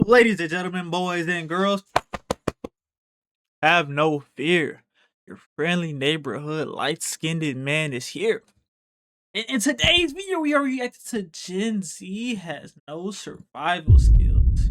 Ladies and gentlemen, boys and girls, have no fear. Your friendly neighborhood light-skinned man is here. In today's video, we are reacting to Gen Z has no survival skills.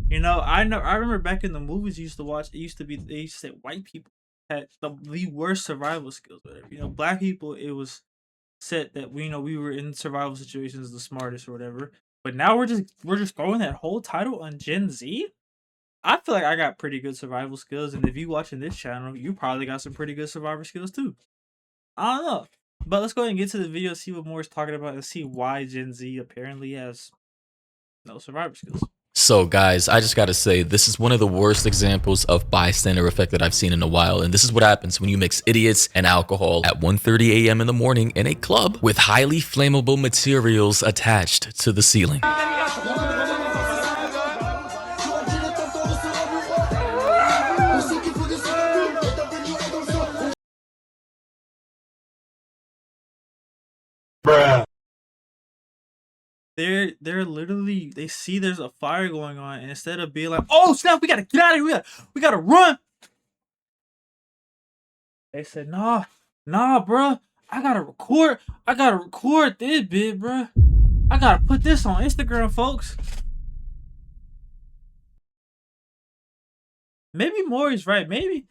I remember back in the movies you used to watch, they used to say white people had the worst survival skills, whatever. Black people, it was said that we were in survival situations the smartest or whatever. But now we're just throwing that whole title on Gen Z. I feel like I got pretty good survival skills, and if you watching this channel, you probably got some pretty good survivor skills too. I don't know. But let's go ahead and get to the video, see what more is talking about, and see why Gen Z apparently has no survivor skills. So guys, I just gotta say, this is one of the worst examples of bystander effect that I've seen in a while. And this is what happens when you mix idiots and alcohol at 1:30 a.m. in the morning in a club with highly flammable materials attached to the ceiling. Bruh. They're literally, they see there's a fire going on, and instead of being like, oh snap, we gotta get out of here, we gotta run, they said, nah bruh, I gotta record this bit, bruh. I gotta put this on Instagram, folks. Maybe Maury's right. Maybe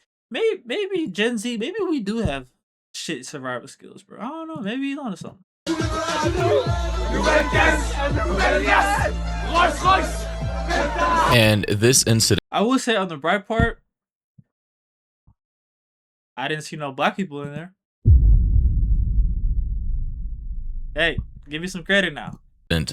Gen Z, maybe we do have shit survival skills, bro. I don't know. Maybe he's onto something. And this incident, I will say, on the bright part, I didn't see no black people in there. Hey, give me some credit now.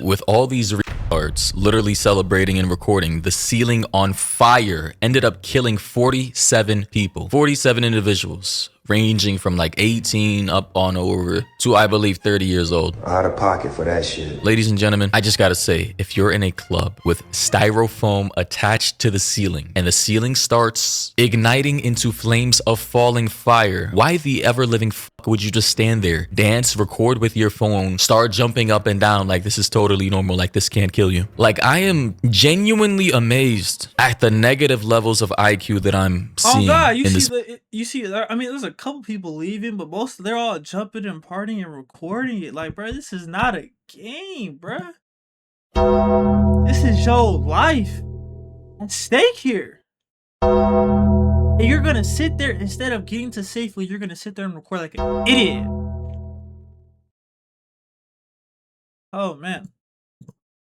with all these retards literally celebrating and recording the ceiling on fire, ended up killing 47 people, 47 individuals, ranging from like 18 up on over to, I believe, 30 years old. Out of pocket for that shit. Ladies and gentlemen, I just gotta say, if you're in a club with styrofoam attached to the ceiling and the ceiling starts igniting into flames of falling fire, why the ever-living fuck would you just stand there, dance, record with your phone, start jumping up and down like this is totally normal, like this can't kill you? Like, I am genuinely amazed at the negative levels of IQ that I'm seeing. Oh God, you see, I mean, there's a couple people leaving, but they're all jumping and partying and recording it. Like, bro, this is not a game, bro. This is your life at stake here. And you're gonna sit there, instead of getting to safely, you're gonna sit there and record like an idiot. Oh man.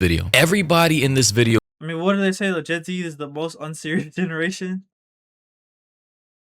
Video. Everybody in this video, I mean, what do they say? The Gen Z is the most unserious generation.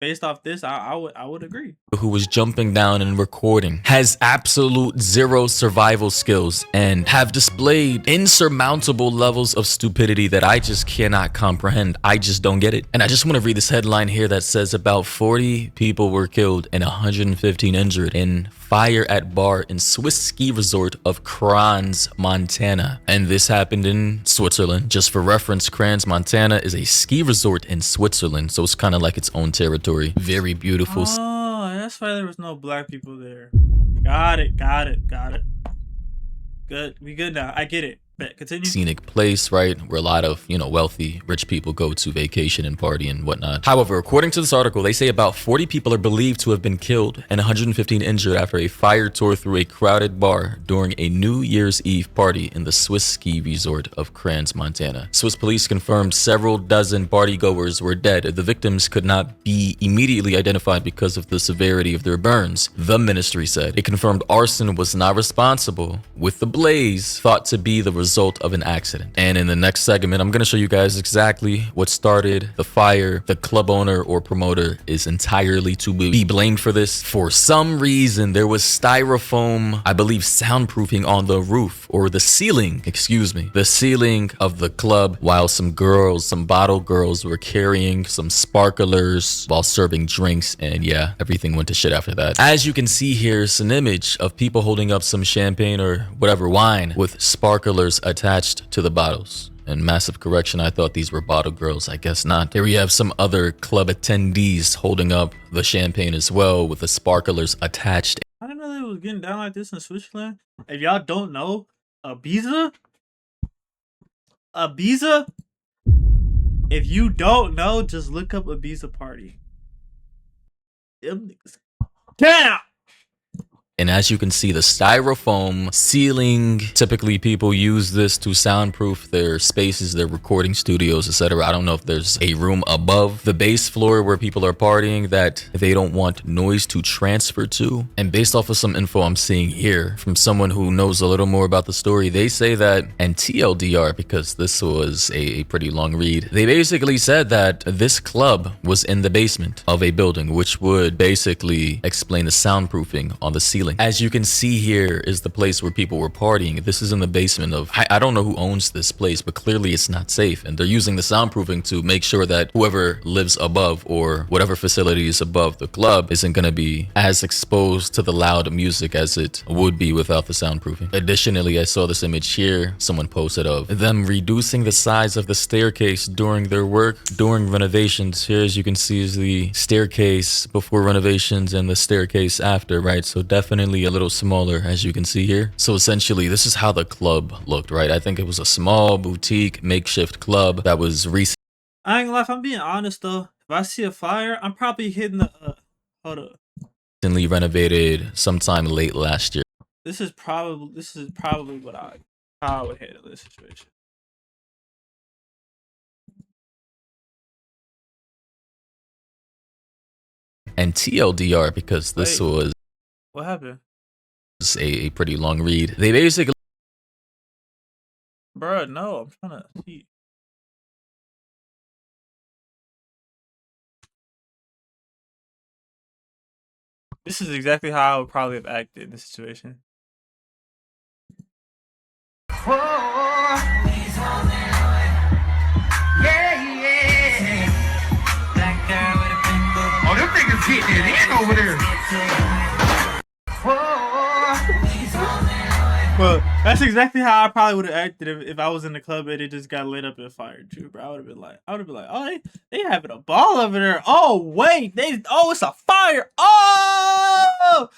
Based off this, I would agree. Who was jumping down and recording, has absolute zero survival skills and have displayed insurmountable levels of stupidity that I just cannot comprehend. I just don't get it. And I just want to read this headline here that says about 40 people were killed and 115 injured in fire at bar in Swiss ski resort of Crans, Montana. And this happened in Switzerland. Just for reference, Crans, Montana is a ski resort in Switzerland, so it's kind of like its own territory. Very beautiful. Oh, that's why there was no black people there. Got it. Good. We good now. I get it. But continue. Scenic place, right, where a lot of, wealthy, rich people go to vacation and party and whatnot. However, according to this article, they say about 40 people are believed to have been killed and 115 injured after a fire tore through a crowded bar during a New Year's Eve party in the Swiss ski resort of Crans, Montana. Swiss police confirmed several dozen partygoers were dead. The victims could not be immediately identified because of the severity of their burns, the ministry said. It confirmed arson was not responsible, with the blaze thought to be the result of an accident. And in the next segment, I'm going to show you guys exactly what started the fire. The club owner or promoter is entirely to be blamed for this. For some reason, there was styrofoam, I believe, soundproofing on the roof, or the ceiling, the ceiling of the club, while some bottle girls were carrying some sparklers while serving drinks. And yeah, everything went to shit after that. As you can see here, it's an image of people holding up some champagne or whatever wine with sparklers attached to the bottles. And massive correction, I thought these were bottle girls. I guess not. Here we have some other club attendees holding up the champagne as well with the sparklers attached. I didn't know they was getting down like this in Switzerland. If y'all don't know, Ibiza If you don't know, just look up Ibiza Party. Them niggas. Damn! And as you can see, the styrofoam ceiling, typically people use this to soundproof their spaces, their recording studios, etc. I don't know if there's a room above the base floor where people are partying that they don't want noise to transfer to. And based off of some info I'm seeing here from someone who knows a little more about the story, they say that, and TLDR, because this was a pretty long read, they basically said that this club was in the basement of a building, which would basically explain the soundproofing on the ceiling. As you can see here is the place where people were partying. This is in the basement of, I don't know who owns this place, but clearly it's not safe. And they're using the soundproofing to make sure that whoever lives above or whatever facility is above the club isn't going to be as exposed to the loud music as it would be without the soundproofing. Additionally, I saw this image here someone posted of them reducing the size of the staircase during their work, during renovations. Here, as you can see, is the staircase before renovations and the staircase after, right? So definitely a little smaller, as you can see here. So essentially, this is how the club looked, right? I think it was a small boutique makeshift club that was recently I ain't gonna lie, if I'm being honest though, if I see a fire, I'm probably hitting the hold up. renovated sometime late last year. This is probably what how I would handle this situation. And TLDR, because this was What happened? a pretty long read. They basically, Bruh, no, I'm trying to see. This is exactly how I would probably have acted in this situation. Oh, them niggas getting it in over there. Well, that's exactly how I probably would have acted if I was in the club and it just got lit up and fired too, bro. I would have been like, oh, they having a ball over there. Oh, wait, it's a fire. Oh,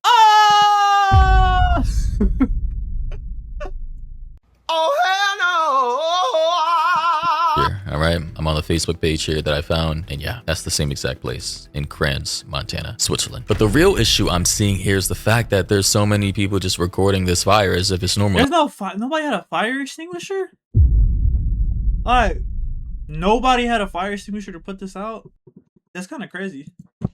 oh. Oh, hell no. all right, I'm on the Facebook page here that I found, and yeah, that's the same exact place in Crans, Montana, Switzerland. But the real issue I'm seeing here is the fact that there's so many people just recording this fire as if it's normal. There's no nobody had a fire extinguisher? Like, nobody had a fire extinguisher to put this out? That's kind of crazy.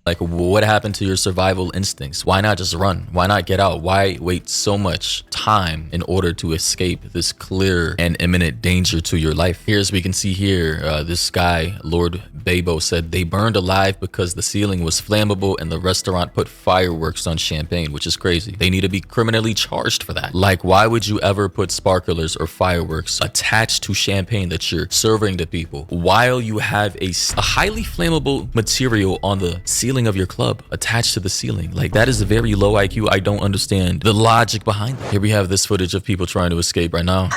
Like, what happened to your survival instincts? Why not just run? Why not get out? Why wait so much time in order to escape this clear and imminent danger to your life? Here, as we can see here, this guy, Lord Babo, said they burned alive because the ceiling was flammable and the restaurant put fireworks on champagne, which is crazy. They need to be criminally charged for that. Like, why would you ever put sparklers or fireworks attached to champagne that you're serving to people while you have a highly flammable material on the ceiling of your club attached to the ceiling? Like, that is a very low IQ. I don't understand the logic behind it. Here we have this footage of people trying to escape right now.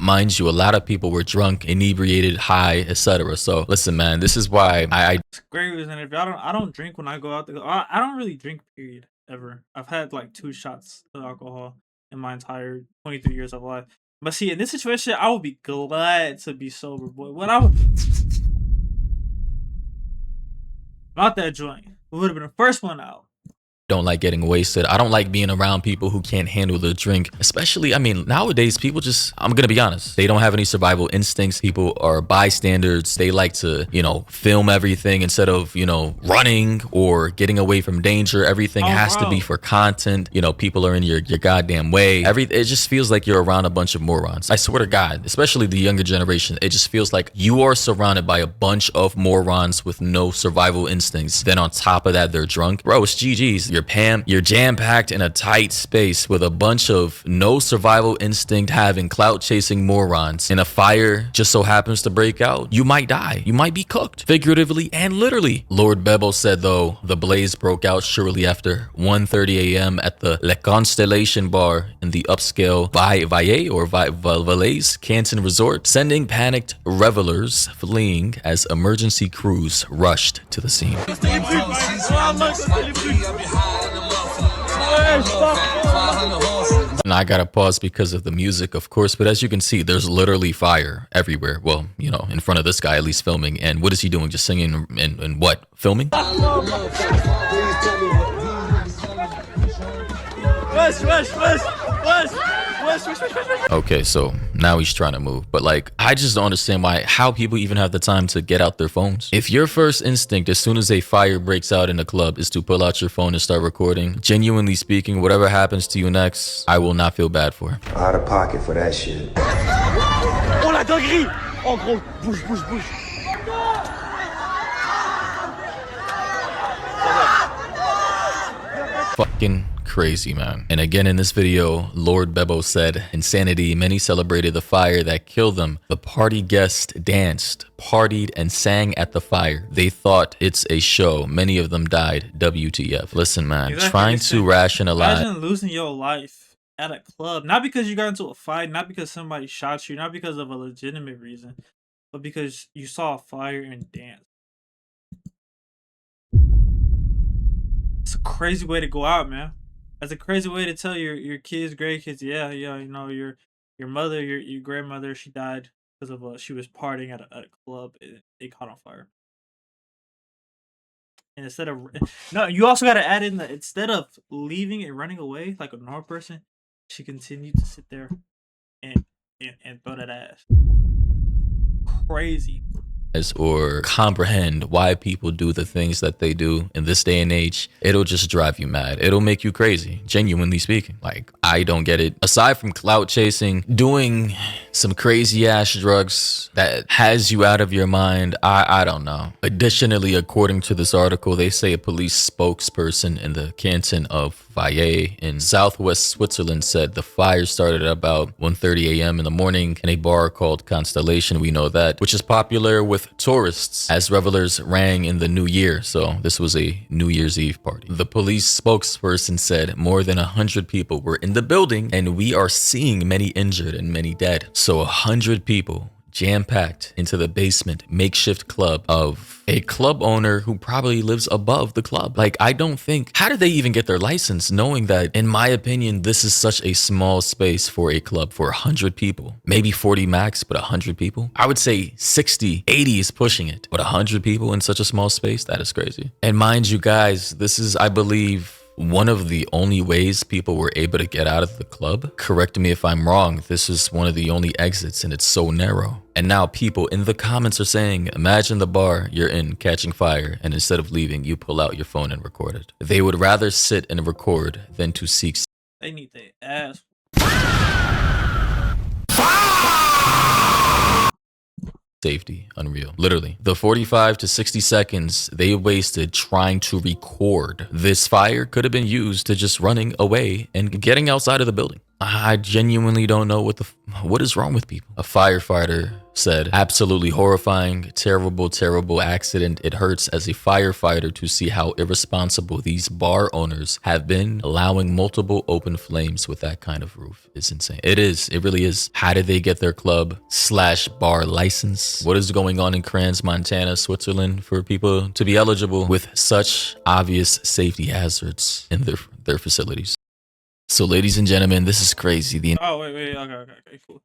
Mind you, a lot of people were drunk, inebriated, high, etc. So listen, man, this is why It's great reason. If I don't drink when I go out there. I don't really drink, period, ever. I've had like 2 shots of alcohol in my entire 23 years of life. But see, in this situation, I would be glad to be sober, boy. When I was not that joint, it would have been the first one out. don't like getting wasted. I don't like being around people who can't handle the drink. Especially, I mean, nowadays people just, I'm gonna be honest, they don't have any survival instincts. People are bystanders. They like to, you know, film everything instead of, you know, running or getting away from danger. Everything has to be for content. You know, people are in your goddamn way. It just feels like you're around a bunch of morons. I swear to God, especially the younger generation, it just feels like you are surrounded by a bunch of morons with no survival instincts. Then on top of that, they're drunk. Bro, it's GG's. You're jam-packed in a tight space with a bunch of no survival instinct having clout chasing morons, and a fire just so happens to break out. You might die. You might be cooked, figuratively and literally. Lord Bebo said, though, the blaze broke out shortly after 1:30 a.m. at the Le Constellation Bar in the upscale Valais Canton Resort, sending panicked revelers fleeing as emergency crews rushed to the scene. And I gotta pause because of the music, of course, but as you can see, there's literally fire everywhere. Well, you know, in front of this guy, at least filming. And what is he doing? Just singing and what? Filming? Okay, so now he's trying to move, but like, I just don't understand how people even have the time to get out their phones. If your first instinct as soon as a fire breaks out in a club is to pull out your phone and start recording, genuinely speaking, whatever happens to you next, I will not feel bad for. Out of pocket for that shit. Oh la dinguerie! Oh gros, bouge, bouge, bouge. Fucking crazy, man. And again in this video, Lord Bebo said, insanity, many celebrated the fire that killed them. The party guests danced, partied, and sang at the fire. They thought it's a show. Many of them died. WTF. Listen, man, trying to rationalize. Imagine losing your life at a club, not because you got into a fight, not because somebody shot you, not because of a legitimate reason, but because you saw a fire and danced. It's a crazy way to go out, man. That's a crazy way to tell your kids, great kids, yeah, you know, your mother, your grandmother, she died because of she was partying at a club. It caught on fire. And instead of no, you also got to add in that instead of leaving and running away like a normal person, she continued to sit there and throw that ass. Crazy. Or comprehend why people do the things that they do in this day and age. It'll just drive you mad. It'll make you crazy, genuinely speaking. Like, I don't get it. Aside from clout chasing, doing some crazy ass drugs that has you out of your mind, I don't know. Additionally, according to this article, they say a police spokesperson in the canton of Valle in southwest Switzerland said the fire started at about 1:30 a.m. in the morning in a bar called Constellation, we know that, which is popular with tourists as revelers rang in the new year. So this was a New Year's Eve party. The police spokesperson said more than 100 people were in the building and we are seeing many injured and many dead. So 100 people jam-packed into the basement makeshift club of a club owner who probably lives above the club. Like, I don't think, how did they even get their license knowing that, in my opinion, this is such a small space for a club for 100 people, maybe 40 max, but 100 people. I would say 60, 80 is pushing it, but 100 people in such a small space, that is crazy. And mind you guys, this is, I believe, one of the only ways people were able to get out of the club. Correct me if I'm wrong. This is one of the only exits and it's so narrow. And now people in the comments are saying, imagine the bar you're in catching fire and instead of leaving, you pull out your phone and record it. They would rather sit and record than to seek. They need their ass. Safety. Unreal. Literally. The 45 to 60 seconds they wasted trying to record this fire could have been used to just running away and getting outside of the building. I genuinely don't know what is wrong with people. A firefighter said, absolutely horrifying, terrible, terrible accident. It hurts as a firefighter to see how irresponsible these bar owners have been. Allowing multiple open flames with that kind of roof is insane. It is. It really is. How did they get their club/bar license? What is going on in Crans, Montana, Switzerland for people to be eligible with such obvious safety hazards in their facilities? So, ladies and gentlemen, this is crazy. Oh, wait. Okay, cool.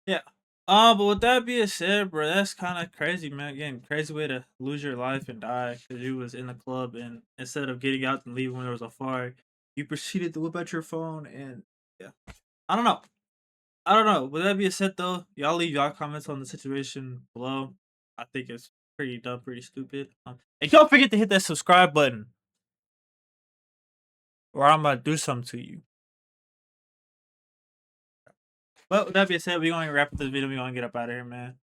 Yeah. But with that being said, bro, that's kind of crazy, man. Again, crazy way to lose your life and die because you was in the club and instead of getting out and leaving when there was a fire, you proceeded to whip out your phone and yeah. I don't know. With that being said, though, y'all leave y'all comments on the situation below. I think it's pretty dumb, pretty stupid. And don't forget to hit that subscribe button or I'm going to do something to you. But with that being said, we're going to wrap up this video. We're going to get up out of here, man.